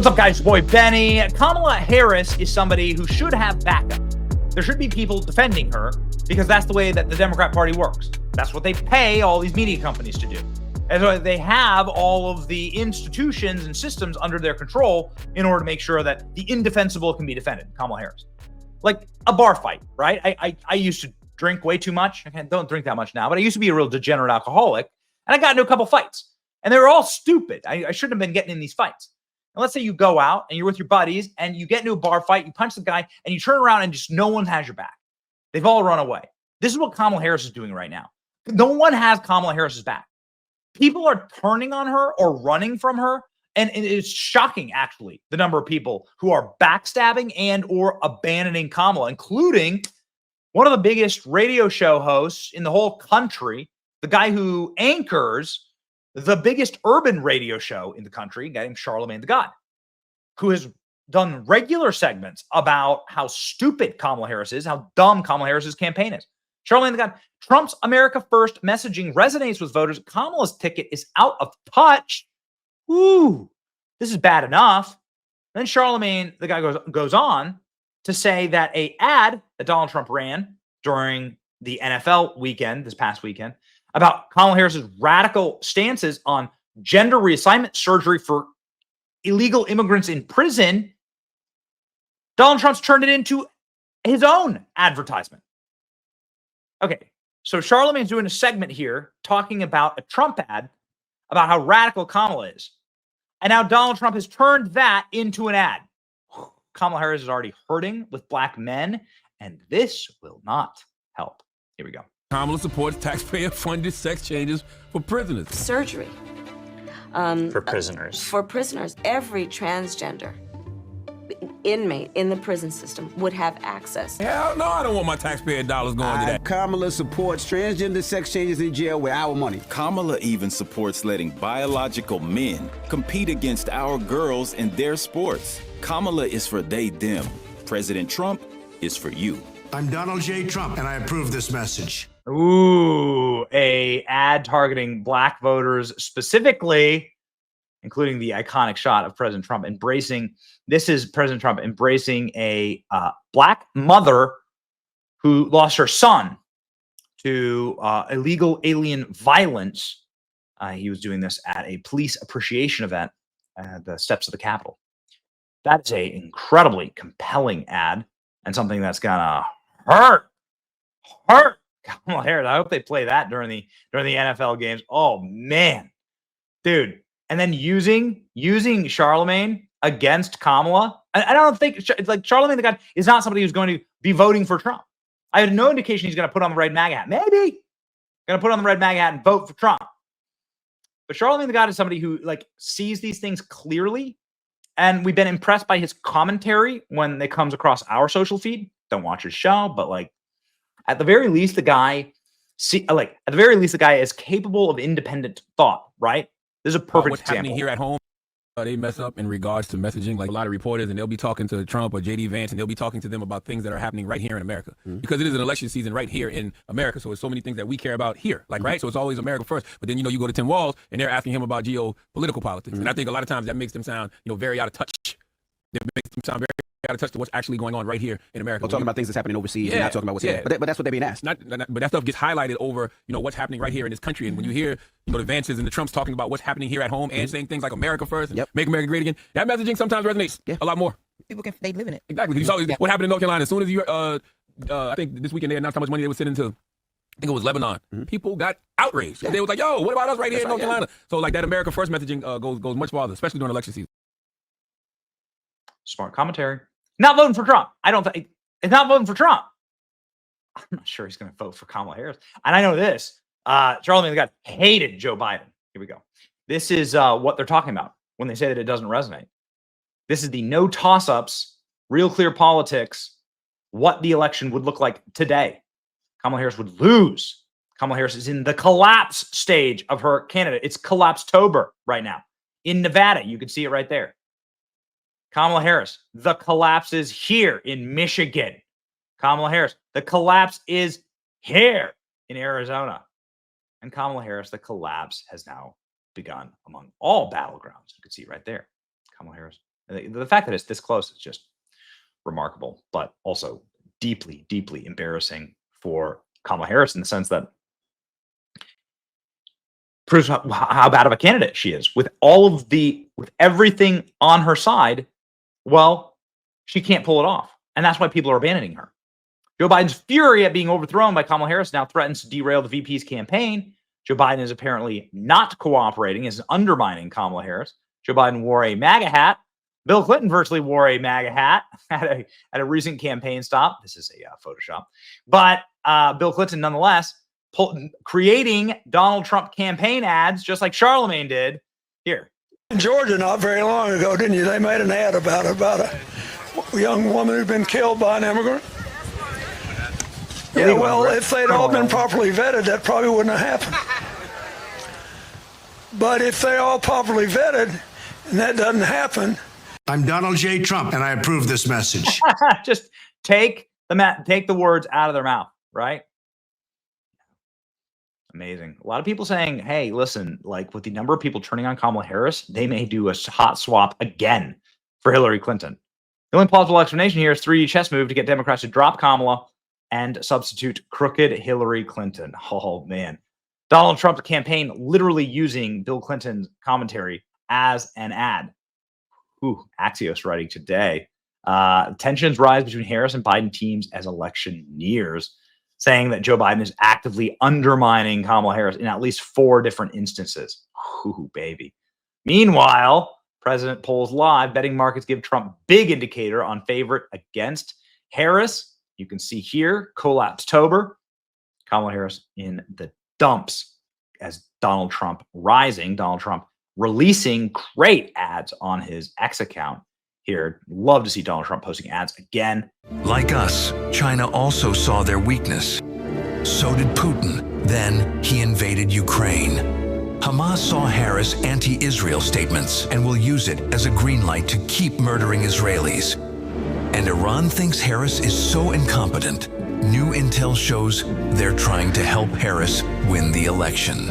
What's up, guys? Your boy Benny. Kamala Harris is somebody who should have backup. There should be people defending her because that's the way that the Democrat Party works. That's what they pay all these media companies to do. And so they have all of the institutions and systems under their control in order to make sure that the indefensible can be defended. Kamala Harris. Like a bar fight, right? I used to drink way too much. I don't drink that much now, but I used to be a real degenerate alcoholic. And I got into a couple fights. And they were all stupid. I shouldn't have been getting in these fights. And let's say you go out and you're with your buddies and you get into a bar fight, you punch the guy, and you turn around and just no one has your back. They've all run away. This is what Kamala Harris is doing right now. No one has Kamala Harris's back. People are turning on her or running from her. And it's shocking, actually, the number of people who are backstabbing and or abandoning Kamala, including one of the biggest radio show hosts in the whole country, the guy who anchors the biggest urban radio show in the country, a guy named Charlamagne the God, who has done regular segments about how stupid Kamala Harris is, how dumb Kamala Harris's campaign is. Charlamagne the God, Trump's America First messaging resonates with voters. Kamala's ticket is out of touch. Ooh, this is bad enough. Then Charlamagne the guy goes on to say that an ad that Donald Trump ran during the NFL weekend, this past weekend, about Kamala Harris's radical stances on gender reassignment surgery for illegal immigrants in prison, Donald Trump's turned it into his own advertisement. Okay, so Charlamagne's doing a segment here talking about a Trump ad about how radical Kamala is. And now Donald Trump has turned that into an ad. Kamala Harris is already hurting with black men, and this will not help. Here we go. Kamala supports taxpayer-funded sex changes for prisoners. Surgery. For prisoners. For prisoners. Every transgender inmate in the prison system would have access. Hell no, I don't want my taxpayer dollars going to that. Kamala supports transgender sex changes in jail with our money. Kamala even supports letting biological men compete against our girls in their sports. Kamala is for they, them. President Trump is for you. I'm Donald J. Trump, and I approve this message. Ooh, a ad targeting black voters specifically, including the iconic shot of President Trump embracing. This is President Trump embracing a black mother who lost her son to illegal alien violence. He was doing this at a police appreciation event at the steps of the Capitol. That is a incredibly compelling ad and something that's gonna hurt Kamala Harris. I hope they play that during the NFL games. Oh man, dude. And then using Charlamagne against Kamala. I don't think it's like Charlamagne the guy is not somebody who's going to be voting for Trump. I had no indication he's going to put on the red MAGA hat. Maybe going to put on the red MAGA hat and vote for Trump. But Charlamagne the God is somebody who like sees these things clearly. And we've been impressed by his commentary when it comes across our social feed. Don't watch his show, but like at the very least, the guy is capable of independent thought, right? This is a perfect what's example. Happening here at home, they mess up in regards to messaging, like a lot of reporters, and they'll be talking to Trump or JD Vance, and they'll be talking to them about things that are happening right here in America. Because it is an election season right here in America, so there's so many things that we care about here, like, right? So it's always America first. But then, you go to Tim Walz, and they're asking him about geopolitical politics. And I think a lot of times that makes them sound, very out of touch. It makes them sound very out of touch to what's actually going on right here in America. We're talking about things that's happening overseas and not talking about what's here. But that's what they're being asked. But that stuff gets highlighted over, what's happening right here in this country. And when you hear, the Vances and the Trumps talking about what's happening here at home and saying things like America first and make America great again, that messaging sometimes resonates a lot more. People they live in it. Exactly. You saw what happened in North Carolina. As soon as you, I think this weekend they announced how much money they would send into, I think it was Lebanon. People got outraged. They was like, yo, what about us right here in North Carolina? So like that America first messaging goes much farther, especially during election season. Smart commentary. Not voting for Trump. I don't think it's not voting for Trump. I'm not sure he's going to vote for Kamala Harris. And I know this. Charlamagne the God hated Joe Biden. Here we go. This is what they're talking about when they say that it doesn't resonate. This is the no toss-ups, real clear politics, what the election would look like today. Kamala Harris would lose. Kamala Harris is in the collapse stage of her candidate. It's collapse-tober right now. In Nevada, you can see it right there. Kamala Harris, the collapse is here in Michigan. Kamala Harris, the collapse is here in Arizona. And Kamala Harris, the collapse has now begun among all battlegrounds. You can see right there. Kamala Harris The fact that it's this close is just remarkable, but also deeply, deeply embarrassing for Kamala Harris in the sense that proves how bad of a candidate she is. With everything on her side, well, she can't pull it off. And that's why people are abandoning her. Joe Biden's fury at being overthrown by Kamala Harris now threatens to derail the VP's campaign. Joe Biden is apparently not cooperating, is undermining Kamala Harris. Joe Biden wore a MAGA hat. Bill Clinton virtually wore a MAGA hat at a recent campaign stop. This is a Photoshop. But Bill Clinton, nonetheless, creating Donald Trump campaign ads, just like Charlamagne did. Here. In Georgia, not very long ago, didn't you? They made an ad about a young woman who'd been killed by an immigrant. Yeah, well, if they'd all been properly vetted, that probably wouldn't have happened. But if they all properly vetted, and that doesn't happen. I'm Donald J. Trump, and I approve this message. Just take the words out of their mouth, right? Amazing. A lot of people saying, hey, listen, like with the number of people turning on Kamala Harris, they may do a hot swap again for Hillary Clinton. The only plausible explanation here is 3D chess move to get Democrats to drop Kamala and substitute crooked Hillary Clinton. Oh, man. Donald Trump's campaign literally using Bill Clinton's commentary as an ad. Ooh, Axios writing today. Tensions rise between Harris and Biden teams as election nears, saying that Joe Biden is actively undermining Kamala Harris in at least 4 different instances. Ooh, baby. Meanwhile, President polls live, betting markets give Trump big indicator on favorite against Harris. You can see here, Collapse-tober. Kamala Harris in the dumps as Donald Trump rising. Donald Trump releasing great ads on his X account here. Love to see Donald Trump posting ads again. Like us, China also saw their weakness. So did Putin. Then he invaded Ukraine. Hamas saw Harris' anti-Israel statements and will use it as a green light to keep murdering Israelis. And Iran thinks Harris is so incompetent, new intel shows they're trying to help Harris win the election.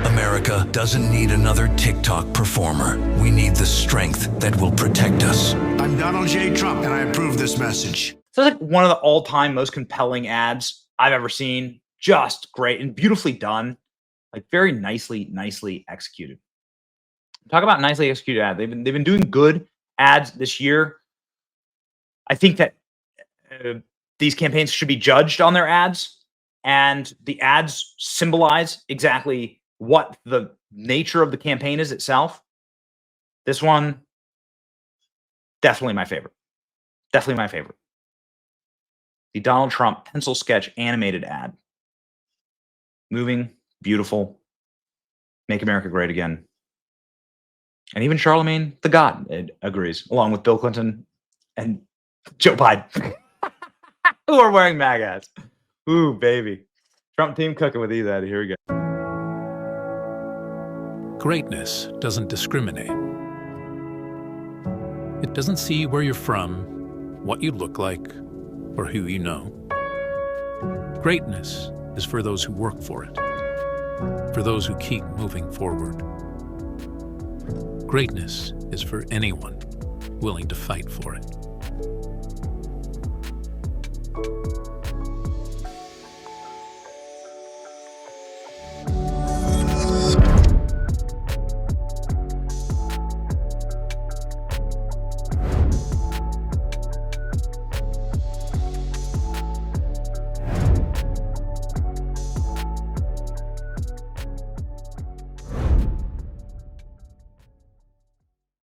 America doesn't need another TikTok performer. We need the strength that will protect us. I'm Donald J. Trump, and I approve this message. So it's like one of the all-time most compelling ads I've ever seen. Just great and beautifully done. Like very nicely executed. Talk about nicely executed ads. They've been doing good ads this year. I think that these campaigns should be judged on their ads, and the ads symbolize exactly what the nature of the campaign is itself. This one, definitely my favorite. Definitely my favorite. The Donald Trump pencil sketch animated ad. Moving, beautiful, make America great again. And even Charlamagne the God agrees, along with Bill Clinton and Joe Biden, who are wearing MAGA hats. Ooh, baby. Trump team cooking with these ads. Here we go. Greatness doesn't discriminate. It doesn't see where you're from, what you look like, or who you know. Greatness is for those who work for it, for those who keep moving forward. Greatness is for anyone willing to fight for it.